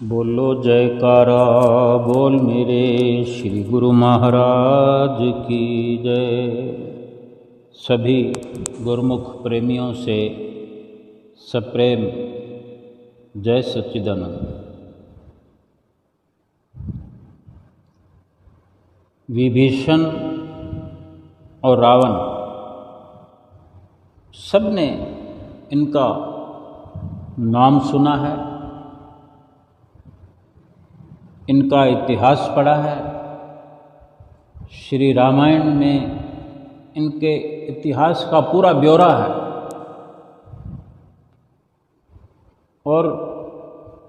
बोलो जयकारा बोल मेरे श्री गुरु महाराज की जय। सभी गुरुमुख प्रेमियों से सप्रेम जय सच्चिदानंद। विभीषण और रावण सबने इनका नाम सुना है, इनका इतिहास पढ़ा है। श्री रामायण में इनके इतिहास का पूरा ब्यौरा है और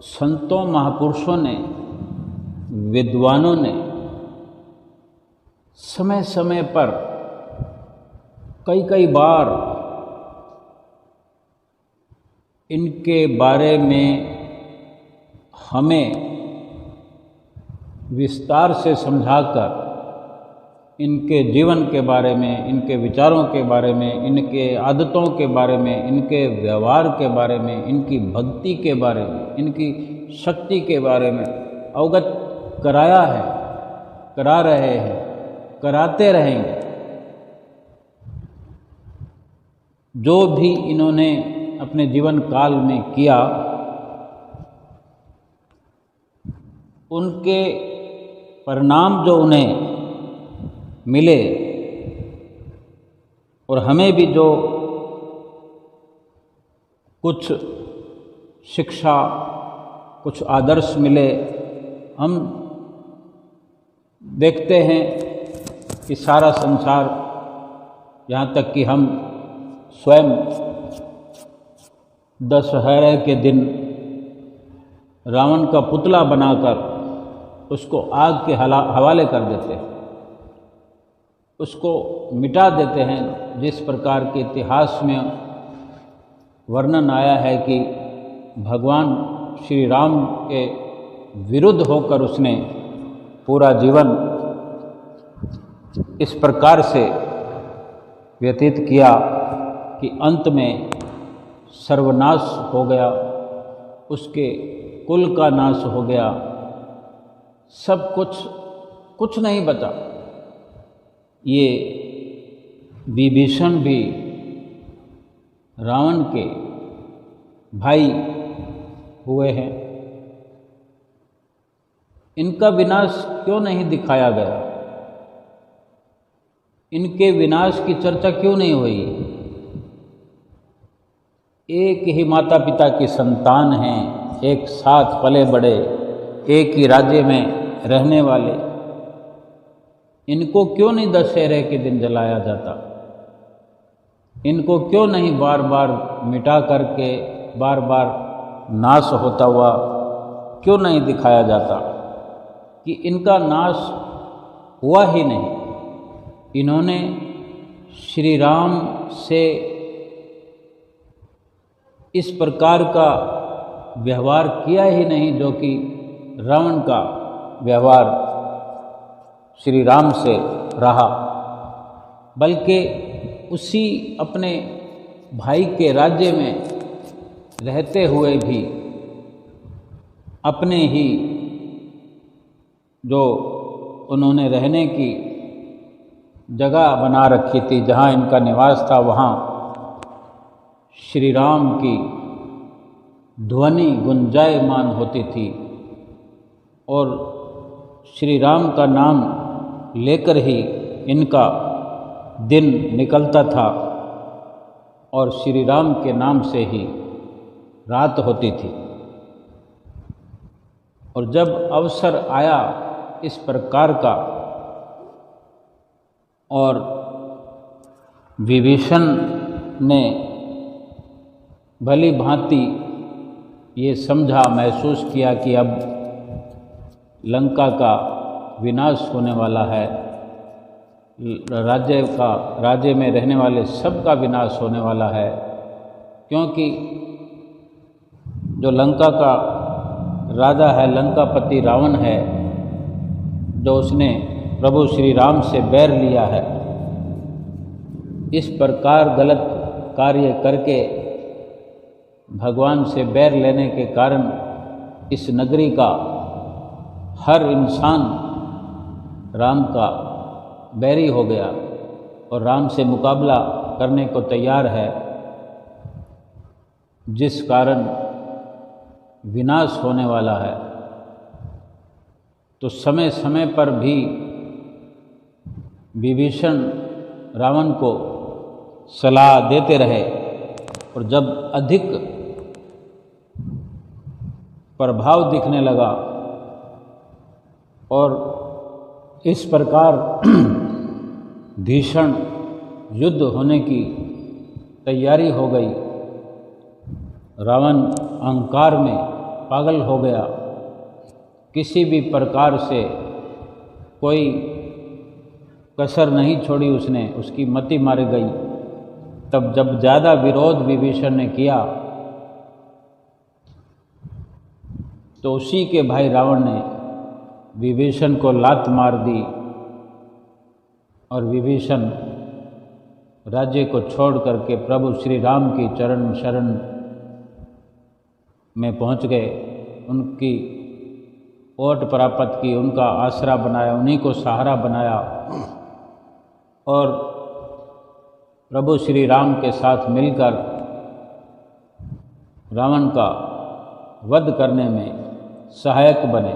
संतों महापुरुषों ने, विद्वानों ने समय समय पर कई बार इनके बारे में हमें विस्तार से समझाकर इनके जीवन के बारे में, इनके विचारों के बारे में, इनके आदतों के बारे में, इनके व्यवहार के बारे में, इनकी भक्ति के बारे में, इनकी शक्ति के बारे में अवगत कराया है, करा रहे हैं, कराते रहेंगे। जो भी इन्होंने अपने जीवन काल में किया, उनके परिणाम जो उन्हें मिले और हमें भी जो कुछ शिक्षा, कुछ आदर्श मिले, हम देखते हैं कि सारा संसार, यहाँ तक कि हम स्वयं दशहरे के दिन रावण का पुतला बनाकर उसको आग के हवाले कर देते हैं, उसको मिटा देते हैं। जिस प्रकार के इतिहास में वर्णन आया है कि भगवान श्री राम के विरुद्ध होकर उसने पूरा जीवन इस प्रकार से व्यतीत किया कि अंत में सर्वनाश हो गया, उसके कुल का नाश हो गया, सब कुछ नहीं बचा। ये विभीषण भी रावण के भाई हुए हैं। इनका विनाश क्यों नहीं दिखाया गया? इनके विनाश की चर्चा क्यों नहीं हुई? एक ही माता पिता की संतान हैं, एक साथ पले बड़े, एक ही राज्य में रहने वाले, इनको क्यों नहीं दशहरे के दिन जलाया जाता? इनको क्यों नहीं बार बार मिटा करके बार बार नाश होता हुआ क्यों नहीं दिखाया जाता कि इनका नाश हुआ ही नहीं? इन्होंने श्री राम से इस प्रकार का व्यवहार किया ही नहीं जो कि रावण का व्यवहार श्री राम से रहा, बल्कि उसी अपने भाई के राज्य में रहते हुए भी अपने ही जो उन्होंने रहने की जगह बना रखी थी, जहाँ इनका निवास था, वहाँ श्री राम की ध्वनि गुंजायमान होती थी और श्री राम का नाम लेकर ही इनका दिन निकलता था और श्री राम के नाम से ही रात होती थी। और जब अवसर आया इस प्रकार का और विभीषण ने भली भांति ये समझा, महसूस किया कि अब लंका का विनाश होने वाला है, राज्य में रहने वाले सब का विनाश होने वाला है, क्योंकि जो लंका का राजा है, लंकापति रावण है, जो उसने प्रभु श्री राम से बैर लिया है, इस प्रकार गलत कार्य करके भगवान से बैर लेने के कारण इस नगरी का हर इंसान राम का बैरी हो गया और राम से मुकाबला करने को तैयार है, जिस कारण विनाश होने वाला है। तो समय समय पर भी विभीषण रावण को सलाह देते रहे, और जब अधिक प्रभाव दिखने लगा और इस प्रकार भीषण युद्ध होने की तैयारी हो गई, रावण अहंकार में पागल हो गया, किसी भी प्रकार से कोई कसर नहीं छोड़ी उसने, उसकी मति मारी गई। तब जब ज़्यादा विरोध विभीषण ने किया तो उसी के भाई रावण ने विभीषण को लात मार दी और विभीषण राज्य को छोड़ करके प्रभु श्री राम की चरण शरण में पहुंच गए, उनकी ओट प्राप्त की, उनका आसरा बनाया, उन्हीं को सहारा बनाया और प्रभु श्री राम के साथ मिलकर रावण का वध करने में सहायक बने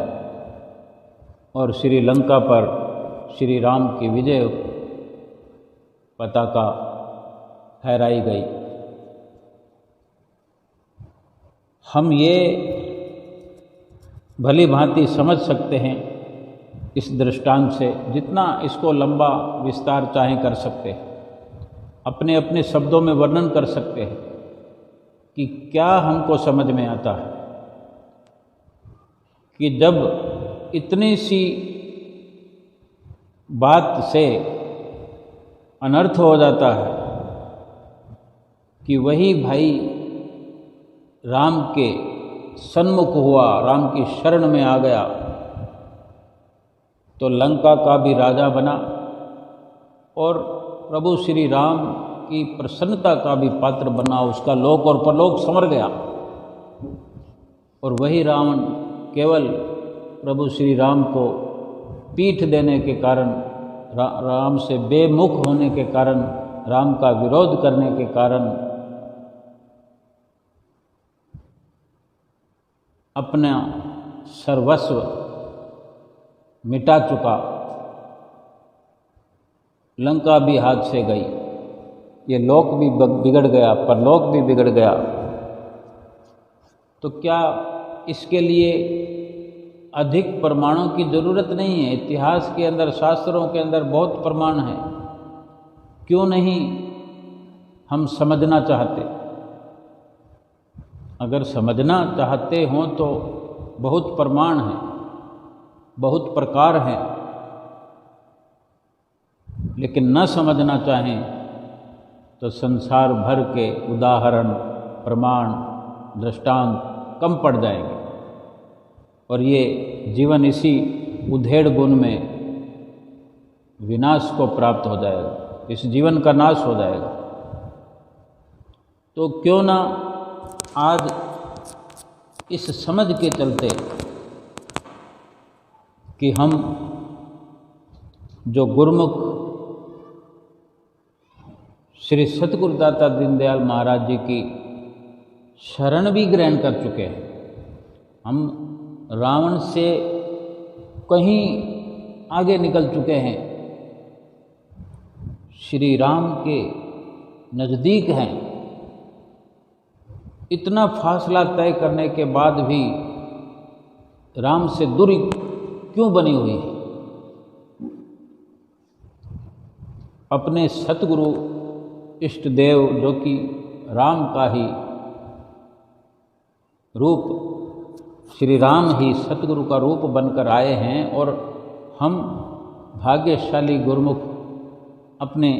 और श्रीलंका पर श्री राम की विजय पताका फहराई गई। हम ये भली भांति समझ सकते हैं इस दृष्टांत से, जितना इसको लंबा विस्तार चाहे कर सकते हैं, अपने अपने शब्दों में वर्णन कर सकते हैं कि क्या हमको समझ में आता है कि जब इतनी सी बात से अनर्थ हो जाता है कि वही भाई राम के सन्मुख हुआ, राम की शरण में आ गया, तो लंका का भी राजा बना और प्रभु श्री राम की प्रसन्नता का भी पात्र बना, उसका लोक और परलोक संवर गया। और वही रावण केवल प्रभु श्री राम को पीठ देने के कारण, राम से बेमुख होने के कारण, राम का विरोध करने के कारण अपना सर्वस्व मिटा चुका। लंका भी हाथ से गई, ये लोक भी बिगड़ गया, परलोक भी बिगड़ गया। तो क्या इसके लिए अधिक प्रमाणों की ज़रूरत नहीं है? इतिहास के अंदर, शास्त्रों के अंदर बहुत प्रमाण है, क्यों नहीं हम समझना चाहते? अगर समझना चाहते हों तो बहुत प्रमाण हैं, बहुत प्रकार हैं, लेकिन न समझना चाहें तो संसार भर के उदाहरण, प्रमाण, दृष्टांत कम पड़ जाएंगे और ये जीवन इसी उधेड़ गुण में विनाश को प्राप्त हो जाएगा, इस जीवन का नाश हो जाएगा। तो क्यों ना आज इस समझ के चलते कि हम जो गुरुमुख श्री सतगुरुदाता दीनदयाल महाराज जी की शरण भी ग्रहण कर चुके हैं, हम रावण से कहीं आगे निकल चुके हैं, श्री राम के नज़दीक हैं। इतना फासला तय करने के बाद भी राम से दूरी क्यों बनी हुई है? अपने सतगुरु इष्ट देव जो कि राम का ही रूप, श्री राम ही सतगुरु का रूप बनकर आए हैं और हम भाग्यशाली गुरुमुख अपने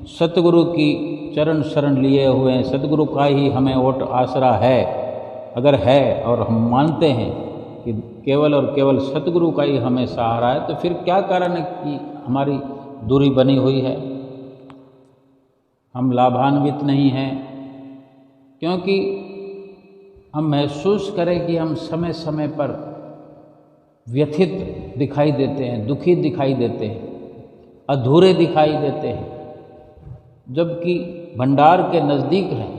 सतगुरु की चरण शरण लिए हुए हैं, सतगुरु का ही हमें ओट आसरा है। अगर है और हम मानते हैं कि केवल और केवल सतगुरु का ही हमें सहारा है, तो फिर क्या कारण है कि हमारी दूरी बनी हुई है, हम लाभान्वित नहीं हैं? क्योंकि हम महसूस करें कि हम समय समय पर व्यथित दिखाई देते हैं, दुखी दिखाई देते हैं, अधूरे दिखाई देते हैं, जबकि भंडार के नज़दीक हैं,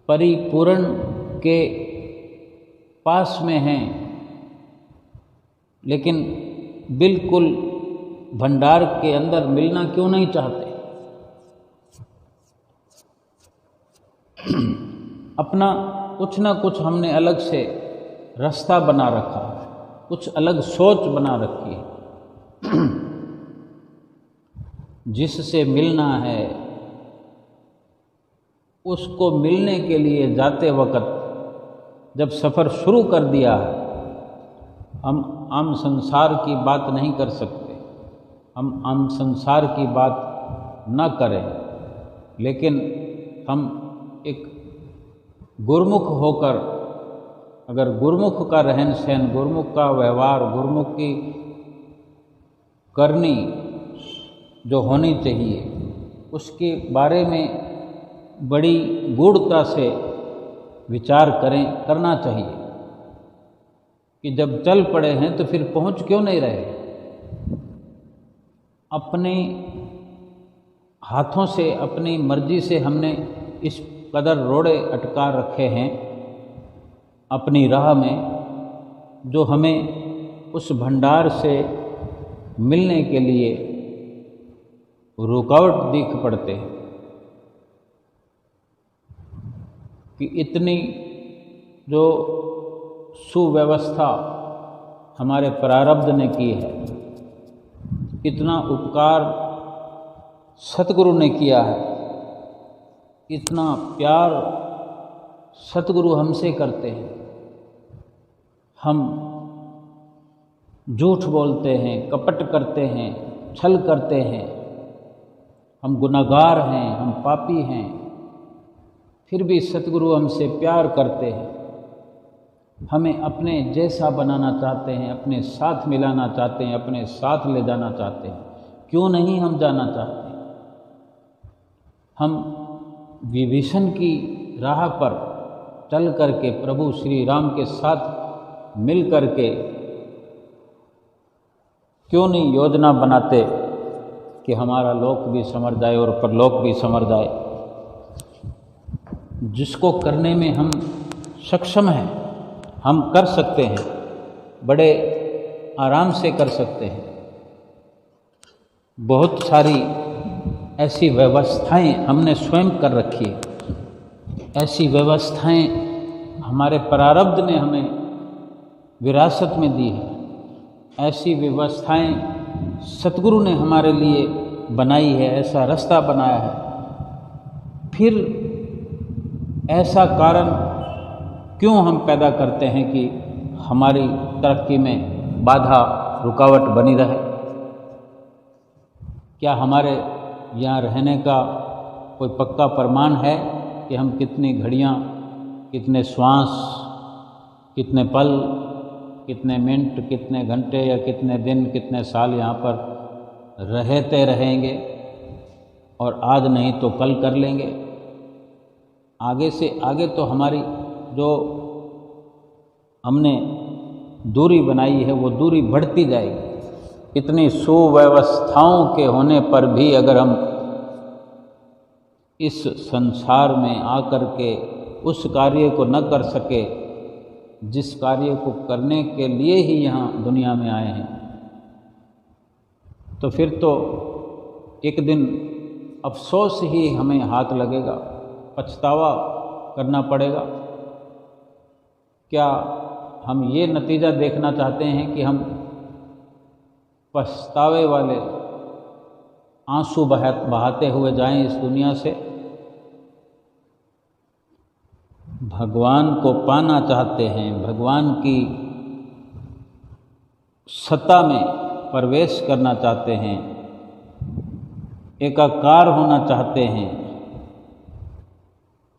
परिपूर्ण के पास में हैं, लेकिन बिल्कुल भंडार के अंदर मिलना क्यों नहीं चाहते? अपना कुछ ना कुछ हमने अलग से रास्ता बना रखा, कुछ अलग सोच बना रखी है। जिससे मिलना है उसको मिलने के लिए जाते वक्त जब सफ़र शुरू कर दिया है, हम आम संसार की बात नहीं कर सकते, हम आम संसार की बात न करें, लेकिन हम एक गुरमुख होकर, अगर गुरमुख का रहन सहन, गुरमुख का व्यवहार, गुरमुख की करनी जो होनी चाहिए, उसके बारे में बड़ी गूढ़ता से विचार करना चाहिए कि जब चल पड़े हैं तो फिर पहुंच क्यों नहीं रहे? अपने हाथों से, अपनी मर्जी से हमने इस कदर रोड़े अटका रखे हैं अपनी राह में, जो हमें उस भंडार से मिलने के लिए रुकावट दिख पड़ते हैं कि इतनी जो सुव्यवस्था हमारे प्रारब्ध ने की है, इतना उपकार सतगुरु ने किया है, इतना प्यार सतगुरु हमसे करते हैं, हम झूठ बोलते हैं, कपट करते हैं, छल करते हैं, हम गुनाहगार हैं, हम पापी हैं, फिर भी सतगुरु हमसे प्यार करते हैं, हमें अपने जैसा बनाना चाहते हैं, अपने साथ मिलाना चाहते हैं, अपने साथ ले जाना चाहते हैं। क्यों नहीं हम जाना चाहते? हम विभीषण की राह पर चल करके प्रभु श्री राम के साथ मिल करके क्यों नहीं योजना बनाते कि हमारा लोक भी संवर जाए और परलोक भी संवर जाए, जिसको करने में हम सक्षम हैं, हम कर सकते हैं, बड़े आराम से कर सकते हैं। बहुत सारी ऐसी व्यवस्थाएं हमने स्वयं कर रखी है, ऐसी व्यवस्थाएं हमारे प्रारब्ध ने हमें विरासत में दी है, ऐसी व्यवस्थाएं सतगुरु ने हमारे लिए बनाई है, ऐसा रास्ता बनाया है। फिर ऐसा कारण क्यों हम पैदा करते हैं कि हमारी तरक्की में बाधा रुकावट बनी रहे? क्या हमारे यहाँ रहने का कोई पक्का प्रमाण है कि हम कितनी घड़ियाँ, कितने श्वास, कितने पल, कितने मिनट, कितने घंटे या कितने दिन, कितने साल यहाँ पर रहते रहेंगे और आज नहीं तो कल कर लेंगे? आगे से आगे तो हमारी जो हमने दूरी बनाई है वो दूरी बढ़ती जाएगी। इतनी सुव्यवस्थाओं के होने पर भी अगर हम इस संसार में आकर के उस कार्य को न कर सके जिस कार्य को करने के लिए ही यहाँ दुनिया में आए हैं, तो फिर तो एक दिन अफसोस ही हमें हाथ लगेगा, पछतावा करना पड़ेगा। क्या हम ये नतीजा देखना चाहते हैं कि हम पछतावे वाले आंसू बहाते हुए जाएं इस दुनिया से? भगवान को पाना चाहते हैं, भगवान की सत्ता में प्रवेश करना चाहते हैं, एकाकार होना चाहते हैं,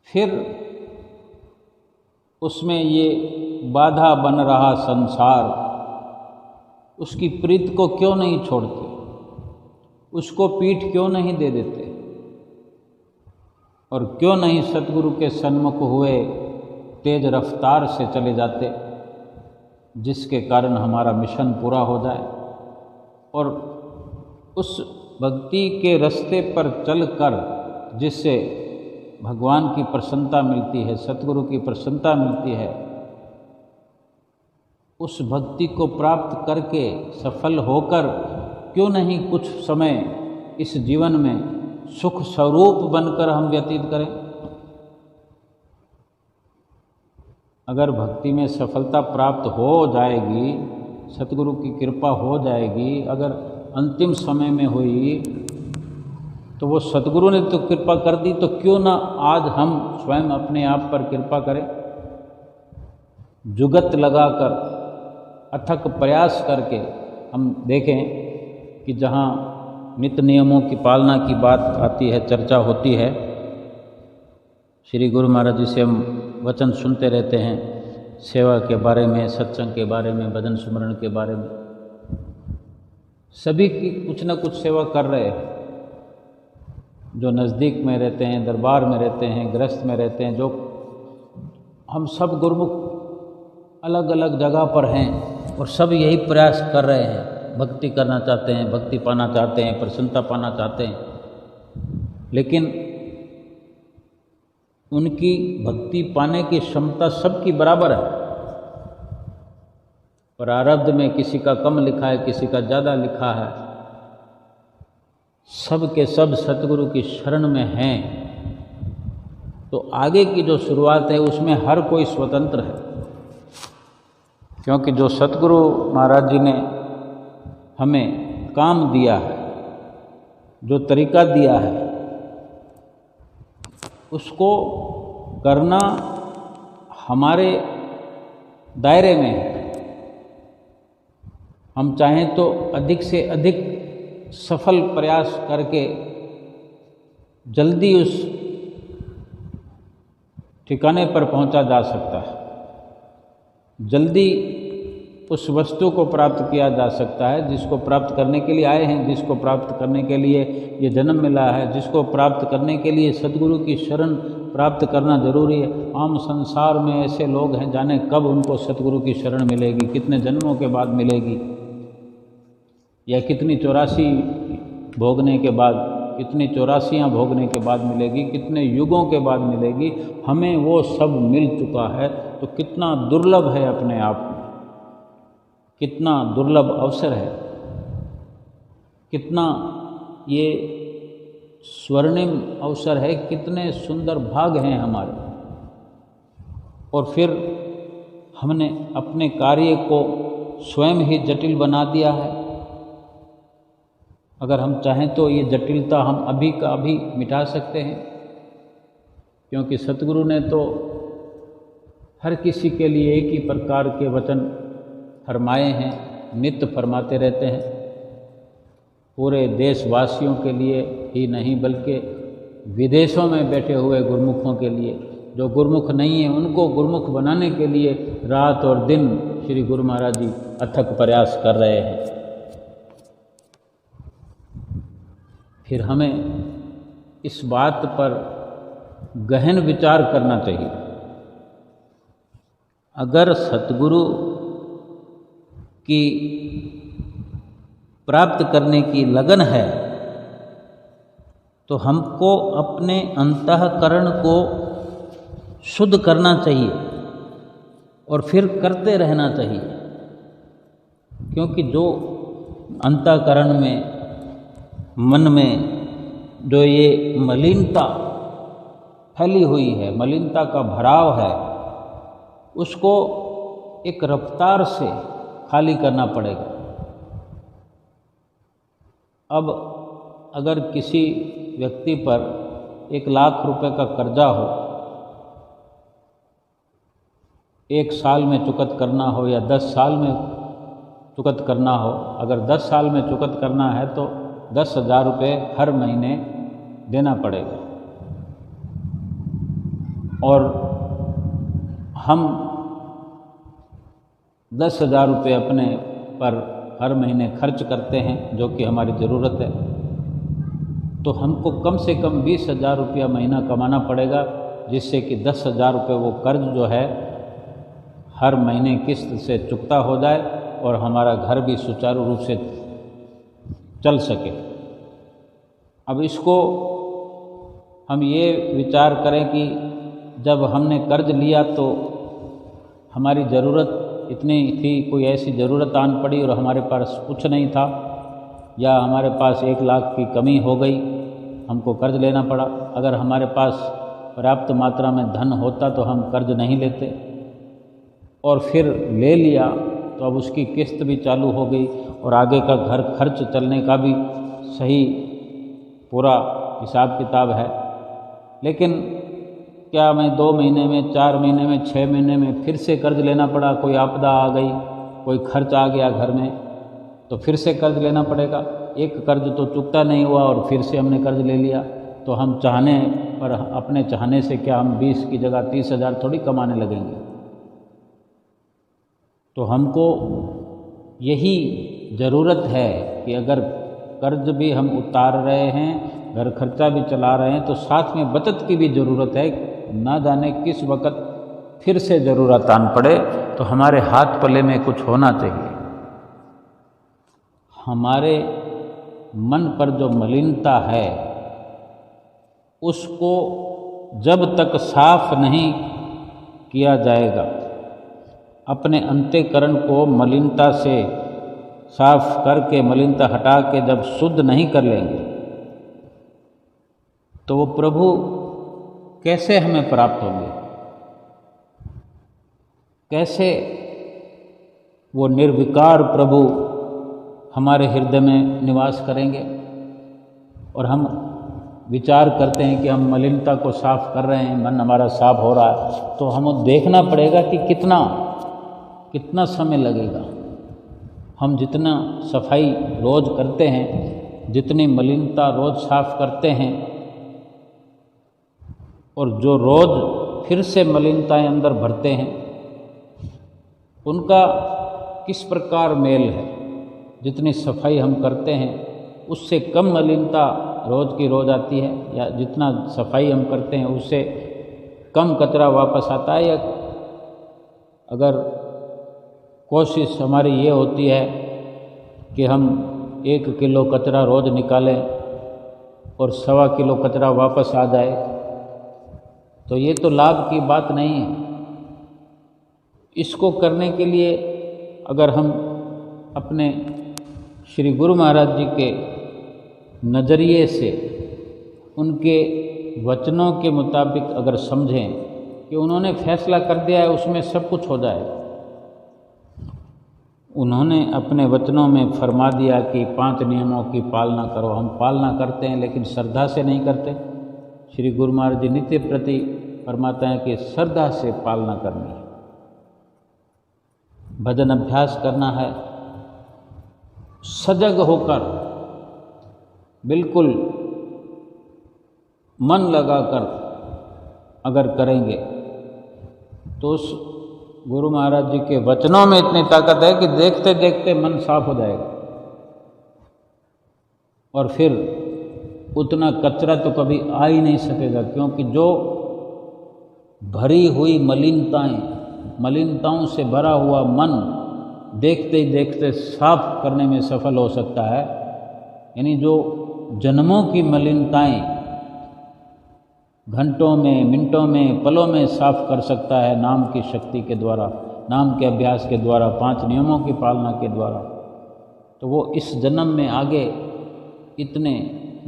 फिर उसमें ये बाधा बन रहा संसार, उसकी प्रीत को क्यों नहीं छोड़ते, उसको पीठ क्यों नहीं दे देते और क्यों नहीं सतगुरु के सन्मुख हुए तेज रफ्तार से चले जाते, जिसके कारण हमारा मिशन पूरा हो जाए और उस भक्ति के रास्ते पर चलकर जिससे भगवान की प्रसन्नता मिलती है, सतगुरु की प्रसन्नता मिलती है, उस भक्ति को प्राप्त करके सफल होकर क्यों नहीं कुछ समय इस जीवन में सुख स्वरूप बनकर हम व्यतीत करें। अगर भक्ति में सफलता प्राप्त हो जाएगी, सतगुरु की कृपा हो जाएगी, अगर अंतिम समय में हुई तो वो सतगुरु ने तो कृपा कर दी, तो क्यों ना आज हम स्वयं अपने आप पर कृपा करें। जुगत लगाकर अथक प्रयास करके हम देखें कि जहाँ नित्य नियमों की पालना की बात आती है, चर्चा होती है, श्री गुरु महाराज जी से हम वचन सुनते रहते हैं, सेवा के बारे में, सत्संग के बारे में, भजन सुमरण के बारे में, सभी की कुछ न कुछ सेवा कर रहे हैं। जो नज़दीक में रहते हैं, दरबार में रहते हैं, गृहस्थ में रहते हैं, जो हम सब गुरुमुख अलग अलग जगह पर हैं और सब यही प्रयास कर रहे हैं, भक्ति करना चाहते हैं, भक्ति पाना चाहते हैं, प्रसन्नता पाना चाहते हैं। लेकिन उनकी भक्ति पाने की क्षमता सबकी बराबर है। प्रारब्ध में किसी का कम लिखा है, किसी का ज़्यादा लिखा है, सब के सब सतगुरु की शरण में हैं। तो आगे की जो शुरुआत है उसमें हर कोई स्वतंत्र है, क्योंकि जो सतगुरु महाराज जी ने हमें काम दिया है, जो तरीका दिया है, उसको करना हमारे दायरे में है। हम चाहें तो अधिक से अधिक सफल प्रयास करके जल्दी उस ठिकाने पर पहुंचा जा सकता है, जल्दी उस वस्तु को प्राप्त किया जा सकता है जिसको प्राप्त करने के लिए आए हैं, जिसको प्राप्त करने के लिए ये जन्म मिला है, जिसको प्राप्त करने के लिए सतगुरु की शरण प्राप्त करना जरूरी है। आम संसार में ऐसे लोग हैं, जाने कब उनको सतगुरु की शरण मिलेगी, कितने जन्मों के बाद मिलेगी, या कितनी 84 भोगने के बाद, कितनी 84 भोगने के बाद मिलेगी, कितने युगों के बाद मिलेगी। हमें वो सब मिल चुका है, तो कितना दुर्लभ है अपने आप में, कितना दुर्लभ अवसर है, कितना ये स्वर्णिम अवसर है, कितने सुंदर भाग हैं हमारे। और फिर हमने अपने कार्य को स्वयं ही जटिल बना दिया है। अगर हम चाहें तो ये जटिलता हम अभी का अभी मिटा सकते हैं, क्योंकि सतगुरु ने तो हर किसी के लिए एक ही प्रकार के वचन फरमाए हैं, नित्य फरमाते रहते हैं। पूरे देशवासियों के लिए ही नहीं, बल्कि विदेशों में बैठे हुए गुरुमुखों के लिए, जो गुरुमुख नहीं है उनको गुरुमुख बनाने के लिए रात और दिन श्री गुरु महाराज जी अथक प्रयास कर रहे हैं। फिर हमें इस बात पर गहन विचार करना चाहिए। अगर सतगुरु की प्राप्त करने की लगन है तो हमको अपने अंतःकरण को शुद्ध करना चाहिए और फिर करते रहना चाहिए, क्योंकि जो अंतःकरण में, मन में जो ये मलिनता फैली हुई है, मलिनता का भराव है, उसको एक रफ्तार से खाली करना पड़ेगा। अब अगर किसी व्यक्ति पर 1 लाख रुपए का कर्जा हो, 1 साल में चुकत करना हो या 10 साल में चुकत करना हो, अगर 10 साल में चुकत करना है तो 10,000 रुपये हर महीने देना पड़ेगा। और हम 10,000 रुपये अपने पर हर महीने खर्च करते हैं, जो कि हमारी ज़रूरत है, तो हमको कम से कम 20,000 रुपया महीना कमाना पड़ेगा, जिससे कि 10,000 रुपये वो कर्ज जो है हर महीने किस्त से चुकता हो जाए और हमारा घर भी सुचारू रूप से चल सके। अब इसको हम ये विचार करें कि जब हमने कर्ज लिया तो हमारी ज़रूरत इतनी थी, कोई ऐसी ज़रूरत आन पड़ी और हमारे पास कुछ नहीं था, या हमारे पास 1 लाख की कमी हो गई, हमको कर्ज लेना पड़ा। अगर हमारे पास पर्याप्त मात्रा में धन होता तो हम कर्ज नहीं लेते, और फिर ले लिया तो अब उसकी किस्त भी चालू हो गई और आगे का घर खर्च चलने का भी सही पूरा हिसाब किताब है। लेकिन क्या मैं 2 महीने में, 4 महीने में, 6 महीने में फिर से कर्ज लेना पड़ा? कोई आपदा आ गई, कोई खर्च आ गया घर में, तो फिर से कर्ज लेना पड़ेगा। एक कर्ज तो चुकता नहीं हुआ और फिर से हमने कर्ज ले लिया, तो हम चाहने पर अपने चाहने से क्या हम 20 की जगह 30,000 थोड़ी कमाने लगेंगे। तो हमको यही ज़रूरत है कि अगर कर्ज भी हम उतार रहे हैं, घर खर्चा भी चला रहे हैं, तो साथ में बचत की भी ज़रूरत है। ना जाने किस वक़्त फिर से ज़रूरत आन पड़े तो हमारे हाथ पल्ले में कुछ होना चाहिए। हमारे मन पर जो मलिनता है उसको जब तक साफ नहीं किया जाएगा, अपने अंतःकरण को मलिनता से साफ करके, मलिनता हटा के जब शुद्ध नहीं कर लेंगे, तो वो प्रभु कैसे हमें प्राप्त होंगे? कैसे वो निर्विकार प्रभु हमारे हृदय में निवास करेंगे? और हम विचार करते हैं कि हम मलिनता को साफ कर रहे हैं, मन हमारा साफ हो रहा है, तो हमें देखना पड़ेगा कि कितना समय लगेगा। हम जितना सफाई रोज़ करते हैं, जितनी मलिनता रोज़ साफ करते हैं, और जो रोज़ फिर से मलिनताएं अंदर भरते हैं, उनका किस प्रकार मेल है? जितनी सफाई हम करते हैं उससे कम मलिनता रोज़ की रोज़ आती है, या जितना सफाई हम करते हैं उससे कम कचरा वापस आता है? या अगर कोशिश हमारी ये होती है कि हम 1 किलो कचरा रोज़ निकालें और 1.25 किलो कचरा वापस आ जाए, तो ये तो लाभ की बात नहीं है। इसको करने के लिए अगर हम अपने श्री गुरु महाराज जी के नज़रिए से, उनके वचनों के मुताबिक अगर समझें कि उन्होंने फैसला कर दिया है, उसमें सब कुछ हो जाए। उन्होंने अपने वचनों में फरमा दिया कि 5 नियमों की पालना करो। हम पालना करते हैं लेकिन श्रद्धा से नहीं करते। श्री गुरु महाराज जी नित्य प्रति फरमाते हैं कि श्रद्धा से पालना करनी है, भजन अभ्यास करना है, सजग होकर बिल्कुल मन लगाकर अगर करेंगे तो उस गुरु महाराज जी के वचनों में इतनी ताकत है कि देखते देखते मन साफ हो जाएगा, और फिर उतना कचरा तो कभी आ ही नहीं सकेगा। क्योंकि जो भरी हुई मलिनताओं से भरा हुआ मन देखते ही देखते साफ करने में सफल हो सकता है। यानी जो जन्मों की मलिनताएं घंटों में, मिनटों में, पलों में साफ कर सकता है नाम की शक्ति के द्वारा, नाम के अभ्यास के द्वारा, 5 नियमों की पालना के द्वारा, तो वो इस जन्म में आगे इतने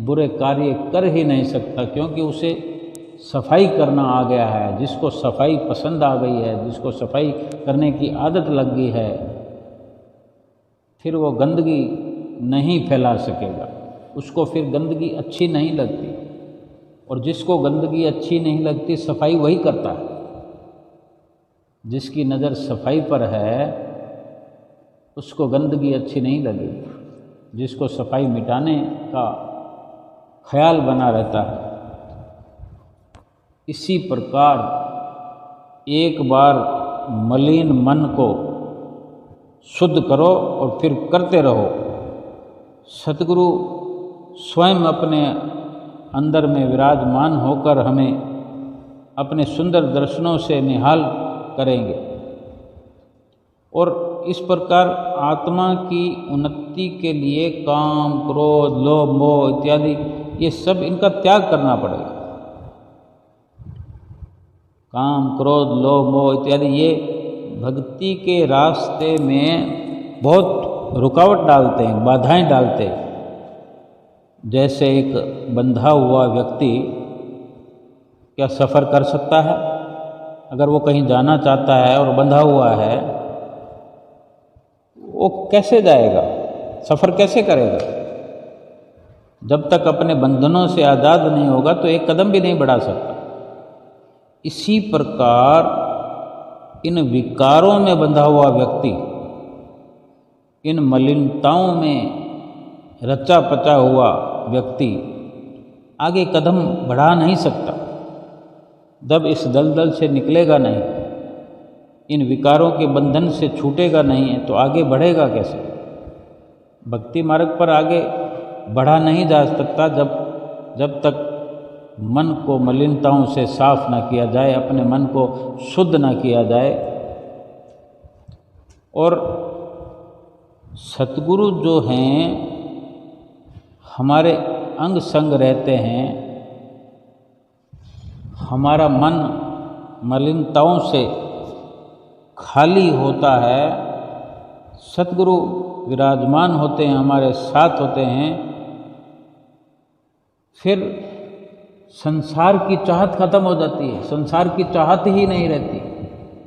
बुरे कार्य कर ही नहीं सकता, क्योंकि उसे सफाई करना आ गया है। जिसको सफाई पसंद आ गई है, जिसको सफाई करने की आदत लग गई है, फिर वो गंदगी नहीं फैला सकेगा, उसको फिर गंदगी अच्छी नहीं लगती। और जिसको गंदगी अच्छी नहीं लगती, सफाई वही करता है। जिसकी नज़र सफाई पर है उसको गंदगी अच्छी नहीं लगेगी, जिसको सफाई मिटाने का ख्याल बना रहता है। इसी प्रकार एक बार मलिन मन को शुद्ध करो और फिर करते रहो। सतगुरु स्वयं अपने अंदर में विराजमान होकर हमें अपने सुंदर दर्शनों से निहाल करेंगे। और इस प्रकार आत्मा की उन्नति के लिए काम, क्रोध, लोभ, मोह इत्यादि ये सब इनका त्याग करना पड़ेगा। काम, क्रोध, लोभ, मोह इत्यादि ये भक्ति के रास्ते में बहुत रुकावट डालते हैं, बाधाएं डालते हैं। जैसे एक बंधा हुआ व्यक्ति क्या सफ़र कर सकता है? अगर वो कहीं जाना चाहता है और बंधा हुआ है, वो कैसे जाएगा? सफ़र कैसे करेगा? जब तक अपने बंधनों से आज़ाद नहीं होगा तो एक कदम भी नहीं बढ़ा सकता। इसी प्रकार इन विकारों में बंधा हुआ व्यक्ति, इन मलिनताओं में रचा पचा हुआ व्यक्ति आगे कदम बढ़ा नहीं सकता। जब इस दलदल से निकलेगा नहीं, इन विकारों के बंधन से छूटेगा नहीं है, तो आगे बढ़ेगा कैसे? भक्ति मार्ग पर आगे बढ़ा नहीं जा सकता जब तक मन को मलिनताओं से साफ ना किया जाए, अपने मन को शुद्ध ना किया जाए। और सतगुरु जो हैं हमारे अंग संग रहते हैं, हमारा मन मलिनताओं से खाली होता है, सतगुरु विराजमान होते हैं, हमारे साथ होते हैं, फिर संसार की चाहत खत्म हो जाती है। संसार की चाहत ही नहीं रहती,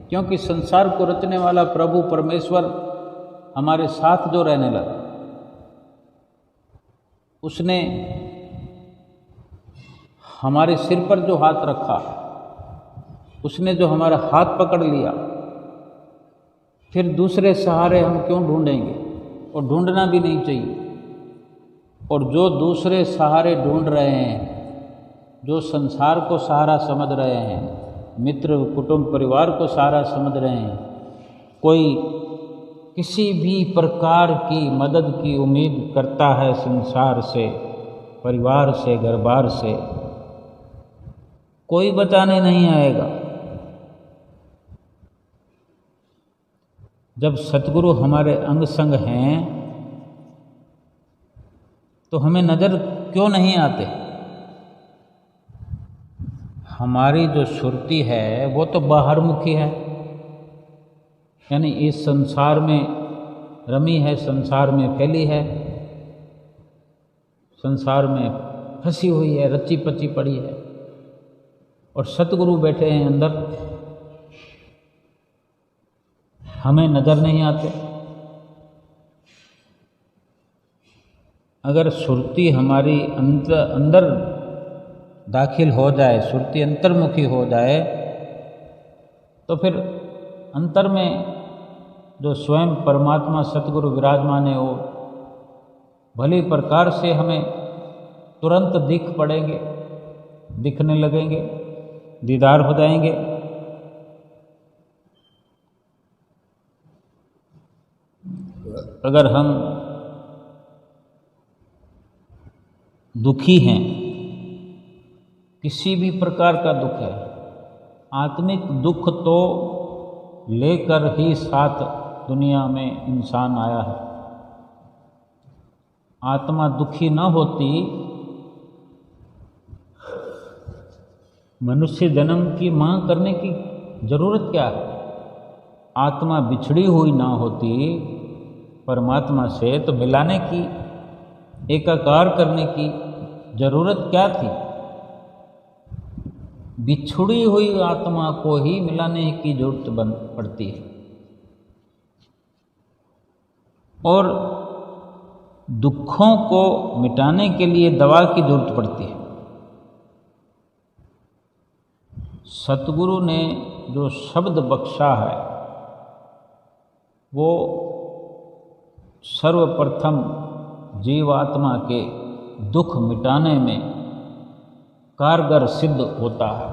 क्योंकि संसार को रचने वाला प्रभु परमेश्वर हमारे साथ जो रहने लगा, उसने हमारे सिर पर जो हाथ रखा, उसने जो हमारा हाथ पकड़ लिया, फिर दूसरे सहारे हम क्यों ढूंढेंगे? और ढूंढना भी नहीं चाहिए। और जो दूसरे सहारे ढूंढ रहे हैं, जो संसार को सहारा समझ रहे हैं, मित्र, कुटुंब, परिवार को सहारा समझ रहे हैं, कोई किसी भी प्रकार की मदद की उम्मीद करता है संसार से, परिवार से, घर-बार से, कोई बचाने नहीं आएगा। जब सतगुरु हमारे अंग संग हैं तो हमें नज़र क्यों नहीं आते? हमारी जो सुरती है वो तो बाहरमुखी है, यानी इस संसार में रमी है, संसार में फैली है, संसार में फंसी हुई है, रची पची पड़ी है। और सतगुरु बैठे हैं अंदर, हमें नज़र नहीं आते। अगर सुरती हमारी अंदर दाखिल हो जाए, सुरती अंतर्मुखी हो जाए, तो फिर अंतर में जो स्वयं परमात्मा सतगुरु विराजमान है, वो भली प्रकार से हमें तुरंत दिखने लगेंगे, दीदार हो जाएंगे। अगर हम दुखी हैं, किसी भी प्रकार का दुख है, आत्मिक दुख तो लेकर ही साथ दुनिया में इंसान आया है। आत्मा दुखी न होती, मनुष्य जन्म की मांग करने की जरूरत क्या है? आत्मा बिछड़ी हुई ना होती परमात्मा से, तो मिलाने की, एकाकार करने की जरूरत क्या थी? बिछड़ी हुई आत्मा को ही मिलाने की जरूरत पड़ती है। और दुखों को मिटाने के लिए दवा की जरूरत पड़ती है। सतगुरु ने जो शब्द बख्शा है, वो सर्वप्रथम जीवात्मा के दुख मिटाने में कारगर सिद्ध होता है।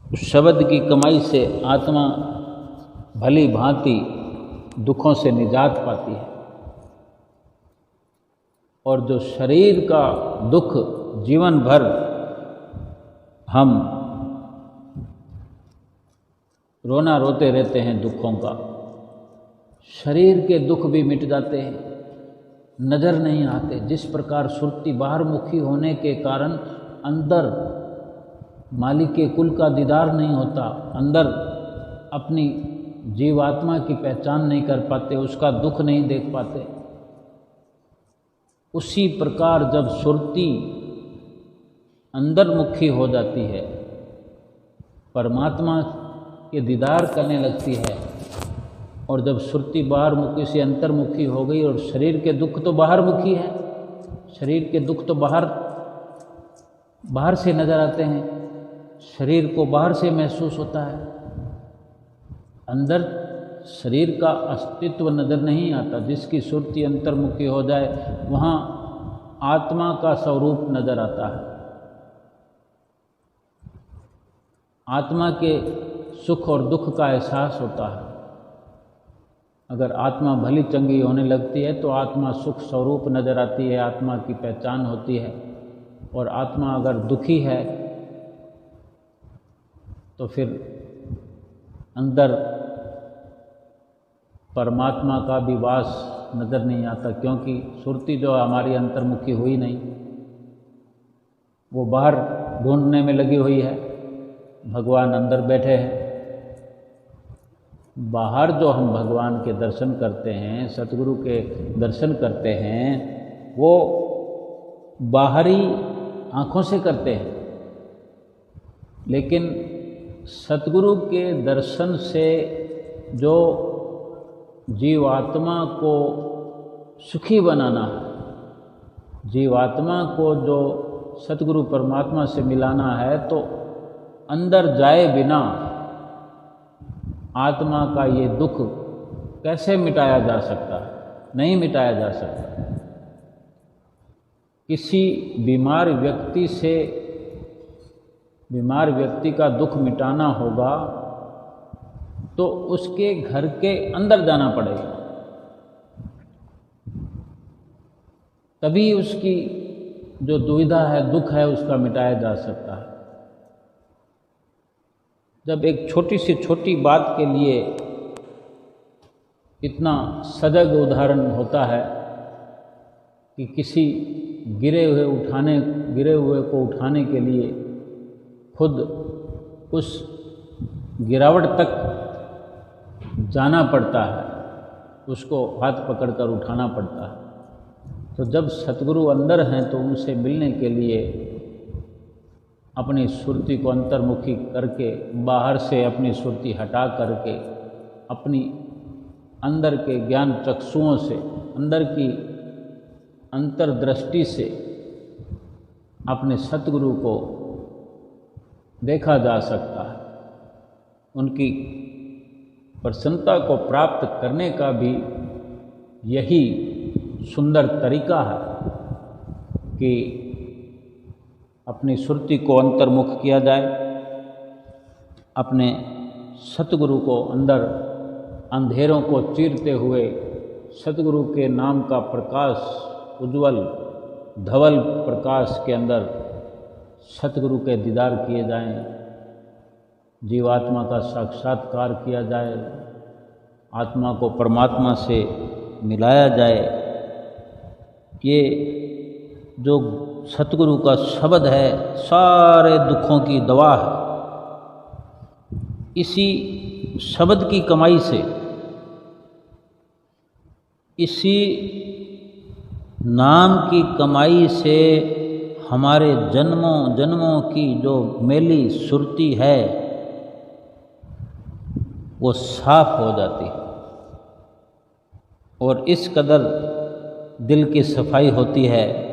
उस शब्द की कमाई से आत्मा भली भांति दुखों से निजात पाती है। और जो शरीर का दुख जीवन भर हम रोना रोते रहते हैं दुखों का, शरीर के दुख भी मिट जाते हैं, नज़र नहीं आते। जिस प्रकार सुरती बाहर मुखी होने के कारण अंदर मालिक के कुल का दीदार नहीं होता, अंदर अपनी जीवात्मा की पहचान नहीं कर पाते, उसका दुख नहीं देख पाते, उसी प्रकार जब सुरती अंदर मुखी हो जाती है, परमात्मा के दीदार करने लगती है, और जब सुरती बाहर मुखी से अंतर्मुखी हो गई, और शरीर के दुख तो बाहर मुखी है, शरीर के दुख तो बाहर से नज़र आते हैं, शरीर को बाहर से महसूस होता है, अंदर शरीर का अस्तित्व नज़र नहीं आता। जिसकी सुरती अंतर्मुखी हो जाए वहाँ आत्मा का स्वरूप नज़र आता है, आत्मा के सुख और दुख का एहसास होता है। अगर आत्मा भली चंगी होने लगती है तो आत्मा सुख स्वरूप नज़र आती है, आत्मा की पहचान होती है। और आत्मा अगर दुखी है तो फिर अंदर परमात्मा का भी वास नज़र नहीं आता, क्योंकि सुरती जो हमारी अंतर्मुखी हुई नहीं, वो बाहर ढूंढने में लगी हुई है, भगवान अंदर बैठे हैं। बाहर जो हम भगवान के दर्शन करते हैं, सतगुरु के दर्शन करते हैं, वो बाहरी आँखों से करते हैं, लेकिन सतगुरु के दर्शन से जो जीवात्मा को सुखी बनाना है, जीवात्मा को जो सतगुरु परमात्मा से मिलाना है, तो अंदर जाए बिना आत्मा का ये दुख कैसे मिटाया जा सकता है? नहीं मिटाया जा सकता। किसी बीमार व्यक्ति का दुख मिटाना होगा तो उसके घर के अंदर जाना पड़ेगा, तभी उसकी जो दुविधा है, दुख है, उसका मिटाया जा सकता है। जब एक छोटी से छोटी बात के लिए इतना सजग उदाहरण होता है कि किसी गिरे हुए को उठाने के लिए खुद उस गिरावट तक जाना पड़ता है, उसको हाथ पकड़कर उठाना पड़ता है। तो जब सतगुरु अंदर हैं तो उनसे मिलने के लिए अपनी सुरती को अंतर्मुखी करके, बाहर से अपनी सुरती हटा करके, अपनी अंदर के ज्ञान चक्षुओं से, अंदर की अंतर्दृष्टि से अपने सतगुरु को देखा जा सकता है। उनकी प्रसन्नता को प्राप्त करने का भी यही सुंदर तरीका है कि अपनी सुरती को अंतर्मुख किया जाए, अपने सतगुरु को अंदर अंधेरों को चीरते हुए सतगुरु के नाम का प्रकाश, उज्जवल धवल प्रकाश के अंदर सतगुरु के दीदार किए जाएं, जीवात्मा का साक्षात्कार किया जाए, आत्मा को परमात्मा से मिलाया जाए। ये जो सतगुरु का शब्द है सारे दुखों की दवा है। इसी शब्द की कमाई से, इसी नाम की कमाई से हमारे जन्मों जन्मों की जो मैली सुरती है वो साफ हो जाती है, और इस कदर दिल की सफाई होती है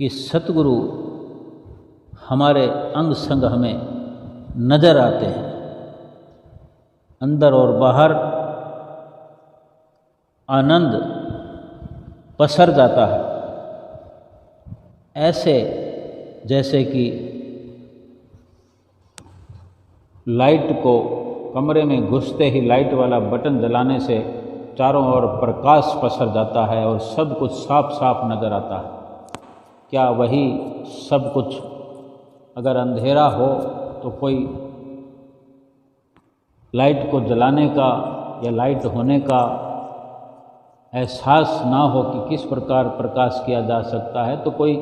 कि सतगुरु हमारे अंग संग हमें नज़र आते हैं, अंदर और बाहर आनंद पसर जाता है। ऐसे जैसे कि लाइट को कमरे में घुसते ही लाइट वाला बटन जलाने से चारों ओर प्रकाश पसर जाता है और सब कुछ साफ साफ नज़र आता है। क्या वही सब कुछ अगर अंधेरा हो तो कोई लाइट को जलाने का या लाइट होने का एहसास ना हो कि किस प्रकार प्रकाश किया जा सकता है, तो कोई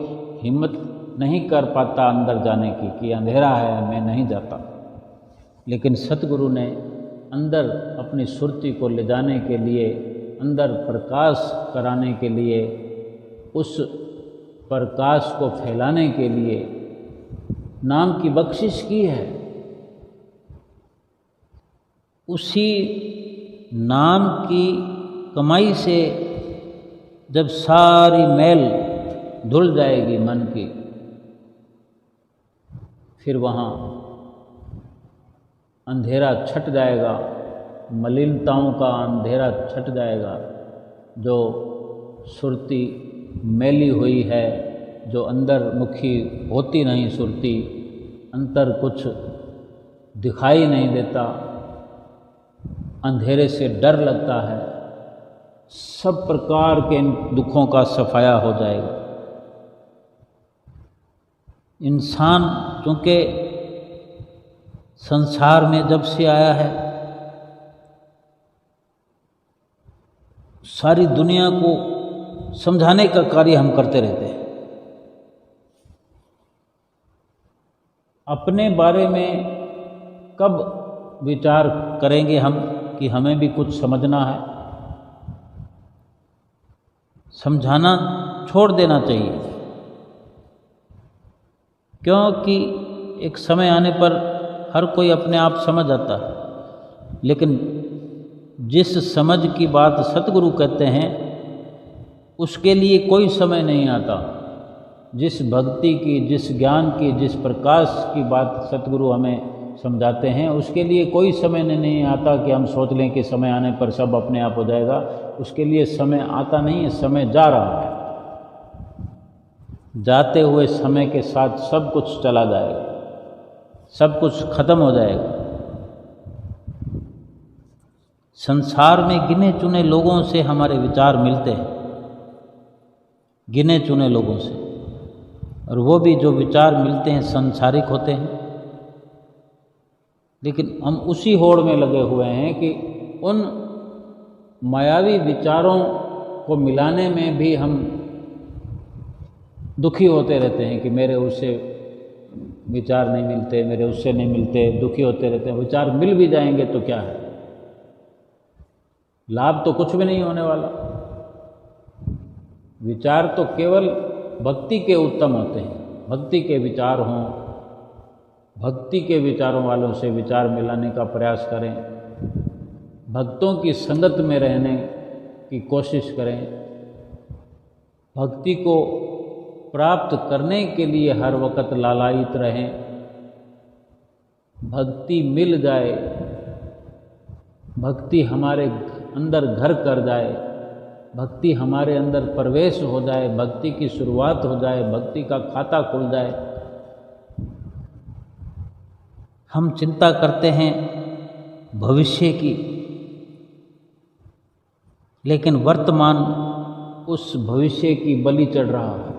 हिम्मत नहीं कर पाता अंदर जाने की कि अंधेरा है, मैं नहीं जाता। लेकिन सतगुरु ने अंदर अपनी सुरती को ले जाने के लिए, अंदर प्रकाश कराने के लिए, उस प्रकाश को फैलाने के लिए नाम की बख्शिश की है। उसी नाम की कमाई से जब सारी मैल धुल जाएगी मन की, फिर वहाँ अंधेरा छट जाएगा, मलिनताओं का अंधेरा छट जाएगा। जो सुरती मैली हुई है, जो अंदर मुखी होती नहीं सुरती, अंतर कुछ दिखाई नहीं देता, अंधेरे से डर लगता है, सब प्रकार के दुखों का सफाया हो जाएगा। इंसान चूँकि संसार में जब से आया है, सारी दुनिया को समझाने का कार्य हम करते रहते हैं। अपने बारे में कब विचार करेंगे हम कि हमें भी कुछ समझना है? समझाना छोड़ देना चाहिए, क्योंकि एक समय आने पर हर कोई अपने आप समझ आता है। लेकिन जिस समझ की बात सतगुरु कहते हैं, उसके लिए कोई समय नहीं आता। जिस भक्ति की, जिस ज्ञान की, जिस प्रकाश की बात सतगुरु हमें समझाते हैं, उसके लिए कोई समय नहीं आता कि हम सोच लें कि समय आने पर सब अपने आप हो जाएगा। उसके लिए समय आता नहीं है, समय जा रहा है। जाते हुए समय के साथ सब कुछ चला जाएगा, सब कुछ खत्म हो जाएगा। संसार में गिने चुने लोगों से हमारे विचार मिलते हैं, गिने चुने लोगों से, और वो भी जो विचार मिलते हैं सांसारिक होते हैं। लेकिन हम उसी होड़ में लगे हुए हैं कि उन मायावी विचारों को मिलाने में भी हम दुखी होते रहते हैं कि मेरे उससे विचार नहीं मिलते, मेरे उससे नहीं मिलते, दुखी होते रहते हैं। विचार मिल भी जाएंगे तो क्या है, लाभ तो कुछ भी नहीं होने वाला। विचार तो केवल भक्ति के उत्तम होते हैं। भक्ति के विचार हों, भक्ति के विचारों वालों से विचार मिलाने का प्रयास करें, भक्तों की संगत में रहने की कोशिश करें, भक्ति को प्राप्त करने के लिए हर वक्त लालायित रहें। भक्ति मिल जाए, भक्ति हमारे अंदर घर कर जाए, भक्ति हमारे अंदर प्रवेश हो जाए, भक्ति की शुरुआत हो जाए, भक्ति का खाता खुल जाए। हम चिंता करते हैं भविष्य की, लेकिन वर्तमान उस भविष्य की बलि चढ़ रहा है।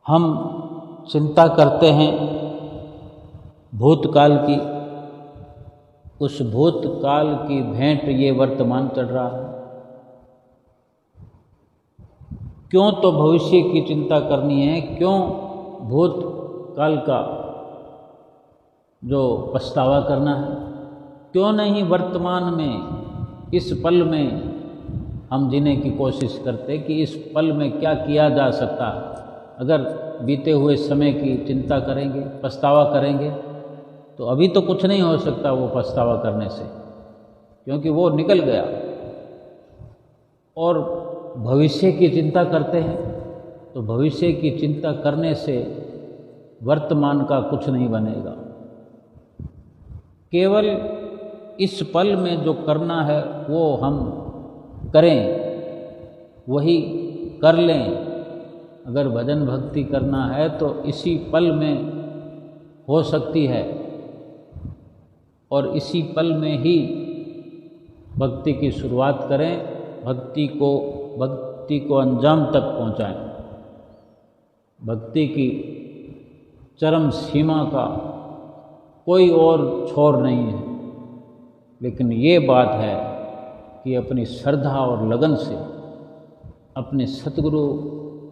हम चिंता करते हैं भूतकाल की, उस भूतकाल की भेंट ये वर्तमान चढ़ रहा है। क्यों तो भविष्य की चिंता करनी है, क्यों भूतकाल का जो पछतावा करना है? क्यों नहीं वर्तमान में, इस पल में हम जीने की कोशिश करते कि इस पल में क्या किया जा सकता है? अगर बीते हुए समय की चिंता करेंगे, पछतावा करेंगे, तो अभी तो कुछ नहीं हो सकता वो पछतावा करने से, क्योंकि वो निकल गया। और भविष्य की चिंता करते हैं तो भविष्य की चिंता करने से वर्तमान का कुछ नहीं बनेगा। केवल इस पल में जो करना है वो हम करें, वही कर लें। अगर भजन भक्ति करना है तो इसी पल में हो सकती है, और इसी पल में ही भक्ति की शुरुआत करें, भक्ति को अंजाम तक पहुंचाएं। भक्ति की चरम सीमा का कोई और छोर नहीं है। लेकिन ये बात है कि अपनी श्रद्धा और लगन से अपने सतगुरु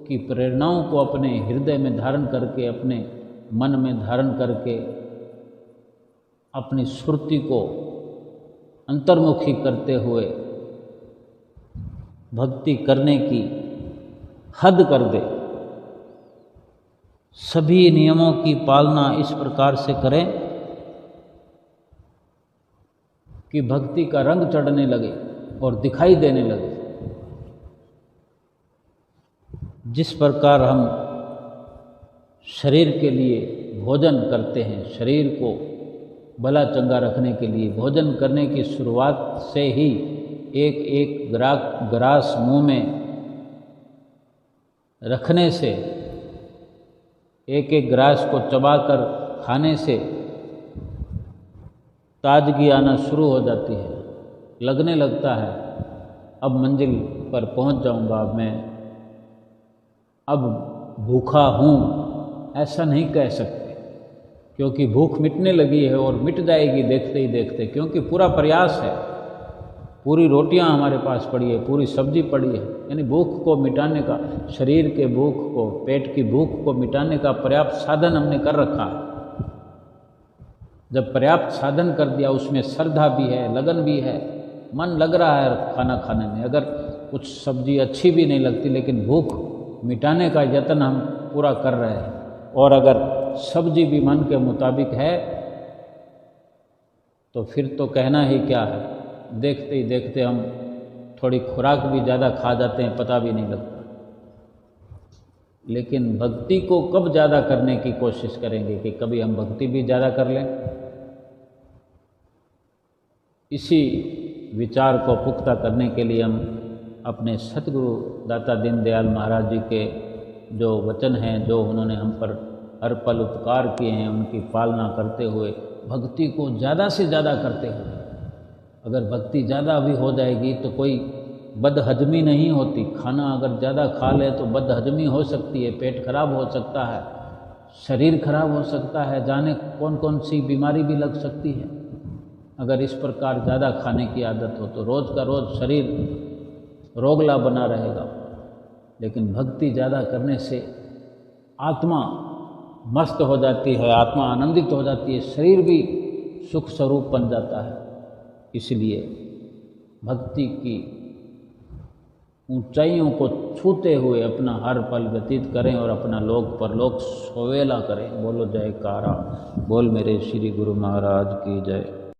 की प्रेरणाओं को अपने हृदय में धारण करके, अपने मन में धारण करके, अपनी सुरति को अंतर्मुखी करते हुए भक्ति करने की हद कर दे। सभी नियमों की पालना इस प्रकार से करें कि भक्ति का रंग चढ़ने लगे और दिखाई देने लगे। जिस प्रकार हम शरीर के लिए भोजन करते हैं, शरीर को भला चंगा रखने के लिए भोजन करने की शुरुआत से ही एक एक ग्रास मुंह में रखने से, एक एक ग्रास को चबाकर खाने से ताजगी आना शुरू हो जाती है। लगने लगता है अब मंजिल पर पहुंच जाऊंगा, मैं अब भूखा हूँ, ऐसा नहीं कह सकते, क्योंकि भूख मिटने लगी है और मिट जाएगी देखते ही देखते, क्योंकि पूरा प्रयास है। पूरी रोटियां हमारे पास पड़ी है, पूरी सब्जी पड़ी है, यानी भूख को मिटाने का, शरीर के भूख को, पेट की भूख को मिटाने का पर्याप्त साधन हमने कर रखा है। जब पर्याप्त साधन कर दिया, उसमें श्रद्धा भी है, लगन भी है, मन लग रहा है खाना खाने में, अगर कुछ सब्जी अच्छी भी नहीं लगती लेकिन भूख मिटाने का यत्न हम पूरा कर रहे हैं, और अगर सब्जी भी मन के मुताबिक है तो फिर तो कहना ही क्या है। देखते ही देखते हम थोड़ी खुराक भी ज़्यादा खा जाते हैं, पता भी नहीं लगता। लेकिन भक्ति को कब ज़्यादा करने की कोशिश करेंगे कि कभी हम भक्ति भी ज़्यादा कर लें। इसी विचार को पुख्ता करने के लिए हम अपने सतगुरु दाता दीनदयाल महाराज जी के जो वचन हैं, जो उन्होंने हम पर हर पल उपकार किए हैं, उनकी पालना करते हुए, भक्ति को ज़्यादा से ज़्यादा करते हुए, अगर भक्ति ज़्यादा भी हो जाएगी तो कोई बदहजमी नहीं होती। खाना अगर ज़्यादा खा ले तो बदहजमी हो सकती है, पेट खराब हो सकता है, शरीर खराब हो सकता है, जाने कौन कौन सी बीमारी भी लग सकती है। अगर इस प्रकार ज़्यादा खाने की आदत हो तो रोज़ का रोज़ शरीर रोगला बना रहेगा। लेकिन भक्ति ज़्यादा करने से आत्मा मस्त हो जाती है, आत्मा आनंदित हो जाती है, शरीर भी सुख स्वरूप बन जाता है। इसलिए भक्ति की ऊंचाइयों को छूते हुए अपना हर पल व्यतीत करें और अपना लोक परलोक सोवेला करें। बोलो जयकारा, बोल मेरे श्री गुरु महाराज की जय।